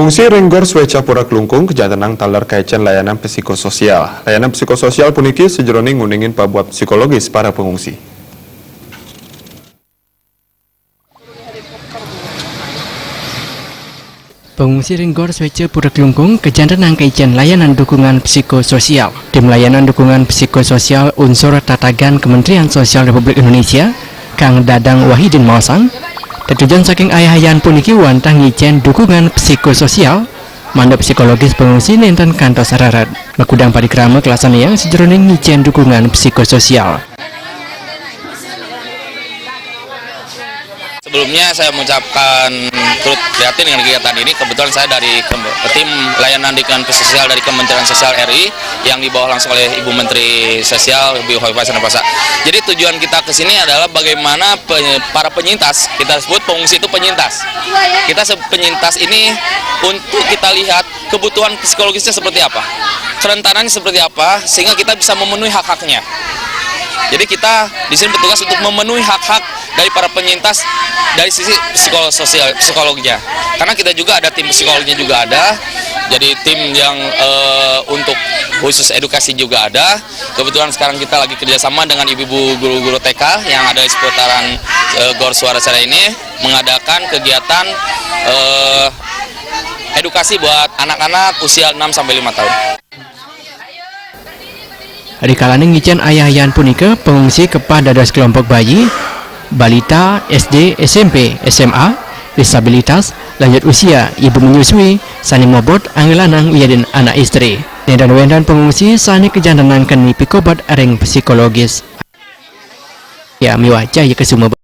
Pengungsi Renggor Sweca Pura Klungkung kejantanang taler kaecen layanan psikososial. Layanan psikososial puniki sejroning nguningin pabuat psikologis para pengungsi. Pengungsi Renggor Sweca Pura Klungkung kejantanang kaecen layanan dukungan psikososial. Tim layanan dukungan psikososial unsur tatagan Kementerian Sosial Republik Indonesia, Kang Dadang Wahidin Mawasang, tujuan saking ayahayan puniki wantang ngicen dukungan psikososial mandap psikologis pengungsi nenten kantos rarat makudang padikrama kelasan yang sejroning ngicen dukungan psikososial. Sebelumnya saya mengucapkan turut prihatin dengan kegiatan ini. Kebetulan saya dari tim layanan dukungan psikososial dari Kementerian Sosial RI yang dibawa langsung oleh Ibu Menteri Sosial Bu Hoifah Sanapasa. Jadi tujuan kita ke sini adalah bagaimana para penyintas, kita sebut pengungsi itu penyintas. Kita penyintas ini untuk kita lihat kebutuhan psikologisnya seperti apa, kerentanannya seperti apa, sehingga kita bisa memenuhi hak-haknya. Jadi kita di sini bertugas untuk memenuhi hak-hak dari para penyintas dari sisi psikologinya. Karena kita juga ada tim psikologinya juga ada. Jadi tim yang untuk khusus edukasi juga ada. Kebetulan sekarang kita lagi kerjasama dengan ibu-ibu guru-guru TK yang ada di seputaran Gor Suara Cara ini mengadakan kegiatan edukasi buat anak-anak usia 6-5 tahun. Di kalaning ngicen ayahayan punika pengungsi kepada dadas kelompok bayi, balita, SD, SMP, SMA, disabilitas, lanjut usia, ibu menyusui, sani mobot, anggelanang wiyadin anak istri. Dan wendan pengungsi sani kejantanang keni pikobat areng psikologis. Ya miwajah ya kesumah.